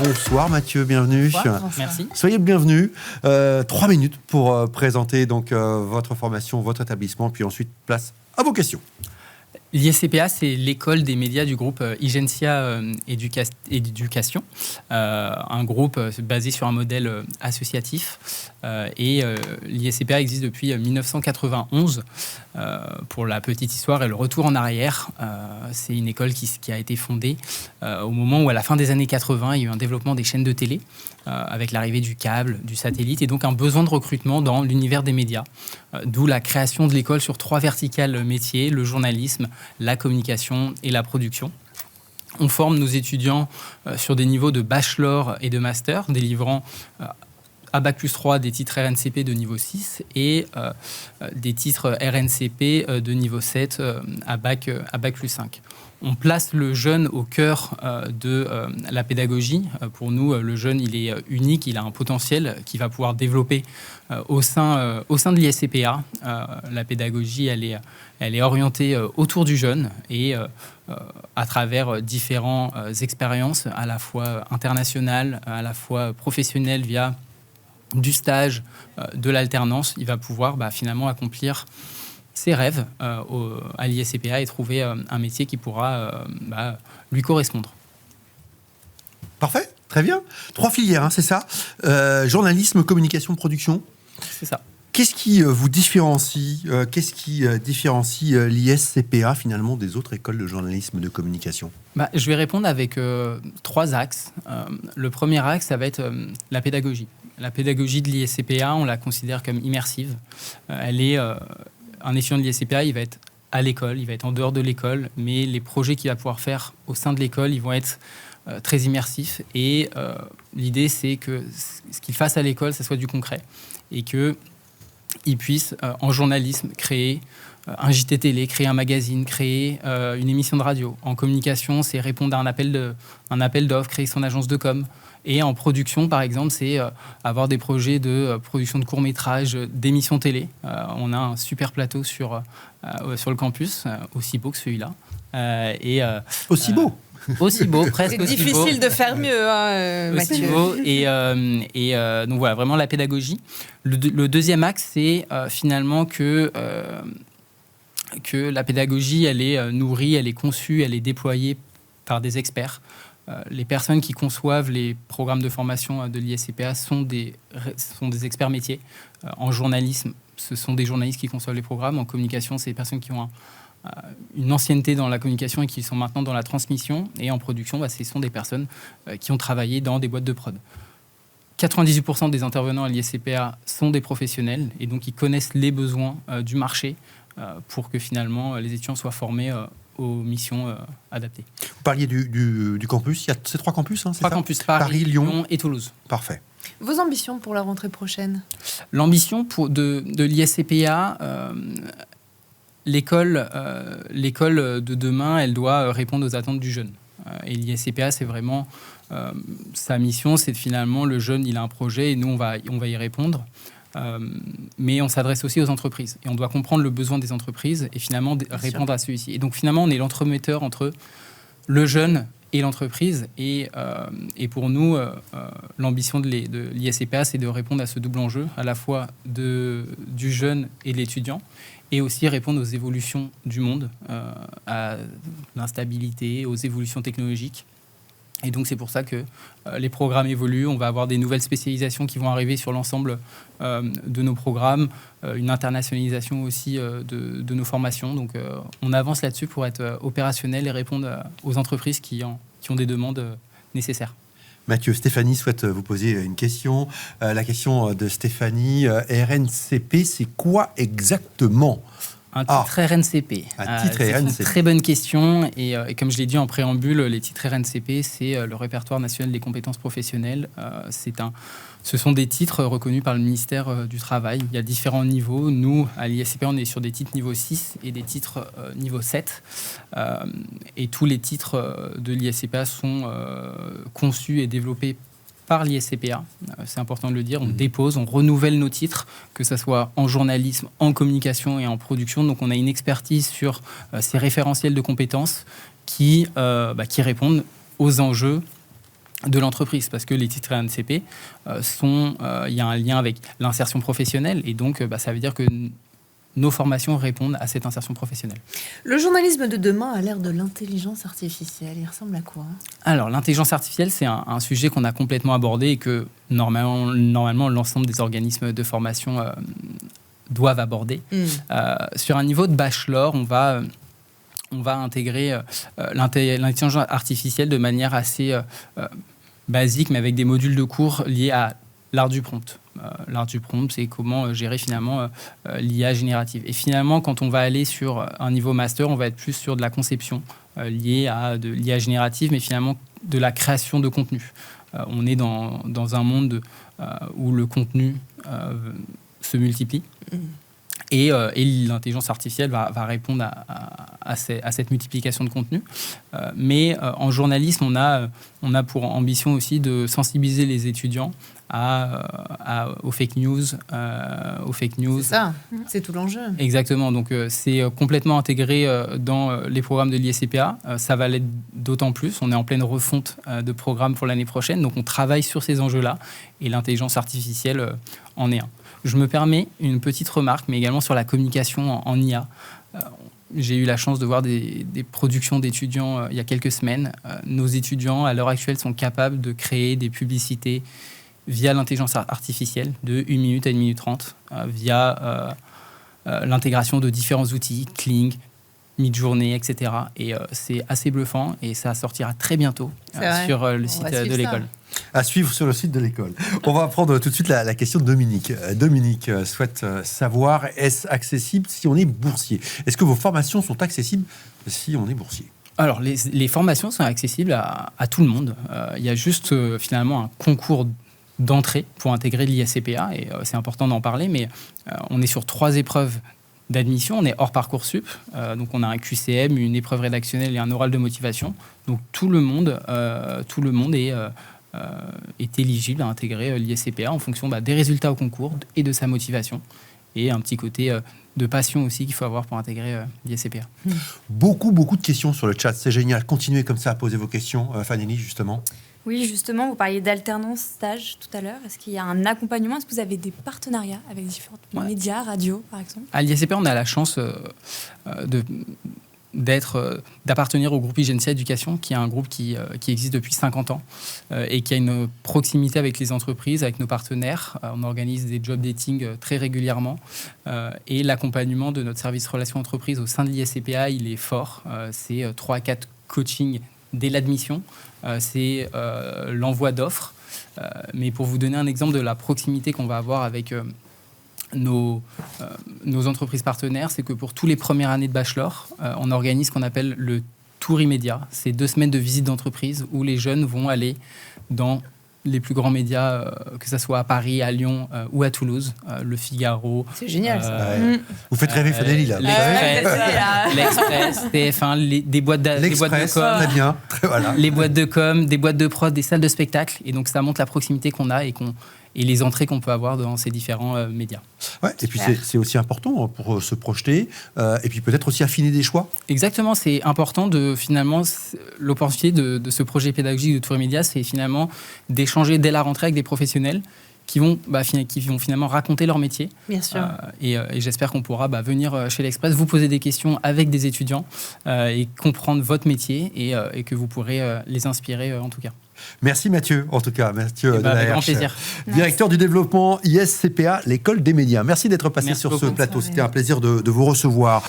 Bonsoir Mathieu, bienvenue. Bonsoir. Merci. Soyez le bienvenu. 3 minutes pour présenter donc votre formation, votre établissement, puis ensuite place à vos questions. L'ISCPA, c'est l'école des médias du groupe Igencia Éducation, un groupe basé sur un modèle associatif. L'ISCPA existe depuis 1991. Pour la petite histoire et le retour en arrière, c'est une école qui a été fondée au moment où, à la fin des années 80, il y a eu un développement des chaînes de télé, avec l'arrivée du câble, du satellite, et donc un besoin de recrutement dans l'univers des médias. D'où la création de l'école sur 3 verticales métiers, le journalisme, la communication et la production. On forme nos étudiants sur des niveaux de bachelor et de master, délivrant à Bac+3 des titres RNCP de niveau 6 et des titres RNCP de niveau 7 à Bac+5. On place le jeune au cœur de la pédagogie. Pour nous, le jeune, il est unique, il a un potentiel qu'il va pouvoir développer au sein de l'ISCPA. La pédagogie, elle est orientée autour du jeune et à travers différentes expériences, à la fois internationales, à la fois professionnelles via du stage, de l'alternance, il va pouvoir finalement accomplir ses rêves à l'ISCPA et trouver un métier qui pourra lui correspondre. Parfait, très bien. 3 filières, c'est ça. Journalisme, communication, production. C'est ça. Qu'est-ce qui vous différencie l'ISCPA finalement des autres écoles de journalisme de communication? Je vais répondre avec 3 axes. Le premier axe, ça va être la pédagogie. La pédagogie de l'ISCPA, on la considère comme immersive. Elle est un étudiant de l'ISCPA, il va être à l'école, il va être en dehors de l'école, mais les projets qu'il va pouvoir faire au sein de l'école, ils vont être très immersifs. Et l'idée, c'est que ce qu'il fasse à l'école, ça soit du concret. Et qu'il puisse, en journalisme, créer un JT télé, créer un magazine, créer une émission de radio. En communication, c'est répondre à un appel d'offres, créer son agence de com'. Et en production, par exemple, c'est avoir des projets de production de courts-métrages, d'émissions télé. On a un super plateau sur le campus, aussi beau que celui-là. Aussi beau Aussi beau, presque aussi beau. C'est difficile de faire mieux, Mathieu. Mathieu. Beau. Donc voilà, vraiment la pédagogie. Le deuxième axe, c'est finalement que la pédagogie, elle est nourrie, elle est conçue, elle est déployée par des experts. Les personnes qui conçoivent les programmes de formation de l'ISCPA sont des experts métiers. En journalisme, ce sont des journalistes qui conçoivent les programmes. En communication, c'est des personnes qui ont une ancienneté dans la communication et qui sont maintenant dans la transmission. Et en production, ce sont des personnes qui ont travaillé dans des boîtes de prod. 98% des intervenants à l'ISCPA sont des professionnels et donc ils connaissent les besoins du marché pour que finalement les étudiants soient formés aux missions adaptées. Vous parliez du campus, il y a ces 3 campus, c'est 3 ça? campus, Paris, Lyon et Toulouse. Parfait. Vos ambitions pour la rentrée prochaine? L'ambition de l'ISCPA, l'école de demain, elle doit répondre aux attentes du jeune. Et l'ISCPA, c'est vraiment sa mission, c'est finalement le jeune, il a un projet et nous, on va y répondre. Mais on s'adresse aussi aux entreprises et on doit comprendre le besoin des entreprises et finalement répondre à celui-ci. Et donc finalement, on est l'entremetteur entre le jeune et l'entreprise. Et pour nous, l'ambition de l'ISCPA, c'est de répondre à ce double enjeu, à la fois du jeune et de l'étudiant, et aussi répondre aux évolutions du monde, à l'instabilité, aux évolutions technologiques. Et donc, c'est pour ça que les programmes évoluent. On va avoir des nouvelles spécialisations qui vont arriver sur l'ensemble de nos programmes, une internationalisation aussi de nos formations. Donc, on avance là-dessus pour être opérationnel et répondre aux entreprises qui ont des demandes nécessaires. Mathieu, Stéphanie souhaite vous poser une question. La question de Stéphanie, RNCP, c'est quoi exactement ? Un titre RNCP. C'est une très bonne question. Et comme je l'ai dit en préambule, les titres RNCP, c'est le répertoire national des compétences professionnelles. Ce sont des titres reconnus par le ministère du Travail. Il y a différents niveaux. Nous, à l'ISCPA, on est sur des titres niveau 6 et des titres niveau 7. Et tous les titres de l'ISCPA sont conçus et développés par l'ISCPA, c'est important de le dire, on dépose, on renouvelle nos titres, que ce soit en journalisme, en communication et en production. Donc on a une expertise sur ces référentiels de compétences qui répondent aux enjeux de l'entreprise, parce que les titres RNCP il y a un lien avec l'insertion professionnelle, et donc ça veut dire que nos formations répondent à cette insertion professionnelle. Le journalisme de demain a l'air de l'intelligence artificielle. Il ressemble à quoi ? Alors, l'intelligence artificielle, c'est un sujet qu'on a complètement abordé et que normalement l'ensemble des organismes de formation doivent aborder. Sur un niveau de bachelor, on va intégrer l'intelligence artificielle de manière assez basique, mais avec des modules de cours liés à l'art du prompt. L'art du prompt, c'est comment gérer finalement l'IA générative. Et finalement, quand on va aller sur un niveau master, on va être plus sur de la conception liée à de l'IA générative, mais finalement de la création de contenu. On est dans un monde où le contenu se multiplie. Et l'intelligence artificielle va répondre à cette multiplication de contenu. Mais en journalisme, on a pour ambition aussi de sensibiliser les étudiants aux fake news. C'est ça, c'est tout l'enjeu. Exactement, donc c'est complètement intégré dans les programmes de l'ISCPA. Ça va l'être d'autant plus. On est en pleine refonte de programmes pour l'année prochaine, donc on travaille sur ces enjeux-là, et l'intelligence artificielle en est un. Je me permets une petite remarque, mais également sur la communication en IA. J'ai eu la chance de voir des productions d'étudiants il y a quelques semaines. Nos étudiants, à l'heure actuelle, sont capables de créer des publicités via l'intelligence artificielle de 1 minute à 1 minute 30, via l'intégration de différents outils, Kling, Midjourney, etc. Et c'est assez bluffant, et ça sortira très bientôt sur le site de l'école. À suivre sur le site de l'école. On va prendre tout de suite la question de Dominique. Dominique souhaite savoir, est-ce accessible si on est boursier ? Est-ce que vos formations sont accessibles si on est boursier ? Alors, les formations sont accessibles à tout le monde. Il y a juste finalement un concours d'entrée pour intégrer l'ISCPA, et c'est important d'en parler, mais on est sur 3 épreuves d'admission, on est hors Parcoursup, donc on a un QCM, une épreuve rédactionnelle et un oral de motivation. Donc tout le monde est éligible à intégrer l'ISCPA en fonction des résultats au concours et de sa motivation. Et un petit côté de passion aussi qu'il faut avoir pour intégrer l'ISCPA. Beaucoup de questions sur le chat, c'est génial. Continuez comme ça à poser vos questions. Fanny, justement. Oui, justement, vous parliez d'alternance stage tout à l'heure. Est-ce qu'il y a un accompagnement ? Est-ce que vous avez des partenariats avec différents médias, radios, par exemple ? À l'ISCPA, on a la chance d'appartenir au groupe Igencia Éducation, qui est un groupe qui existe depuis 50 ans et qui a une proximité avec les entreprises, avec nos partenaires. On organise des job dating très régulièrement, et l'accompagnement de notre service relations entreprises au sein de l'ISCPA, il est fort. C'est 3 à 4 coachings dès l'admission, c'est l'envoi d'offres. Mais pour vous donner un exemple de la proximité qu'on va avoir avec nos entreprises partenaires, c'est que pour tous les premières années de bachelor, on organise ce qu'on appelle le tour immédiat. C'est 2 semaines de visite d'entreprise où les jeunes vont aller dans les plus grands médias, que ce soit à Paris, à Lyon ou à Toulouse, Le Figaro. C'est génial, ça. Vous faites rêver Fanelli, là. L'Express, TF1, des boîtes de com. Très bien. Voilà. Les boîtes de com, des boîtes de prod, des salles de spectacle. Et donc, ça montre la proximité qu'on a et les entrées qu'on peut avoir dans ces différents médias. Ouais, et puis c'est aussi important pour se projeter, et puis peut-être aussi affiner des choix. Exactement, c'est important de finalement, l'opportunité de ce projet pédagogique de Tour Immédiat, c'est finalement d'échanger dès la rentrée avec des professionnels qui vont finalement raconter leur métier. Bien sûr. Et j'espère qu'on pourra venir chez l'Express, vous poser des questions avec des étudiants et comprendre votre métier et que vous pourrez les inspirer en tout cas. Merci Mathieu, en tout cas. Mathieu avec grand plaisir. Directeur du développement ISCPA, l'école des médias. Merci d'être passé sur ce plateau. C'était un plaisir de vous recevoir.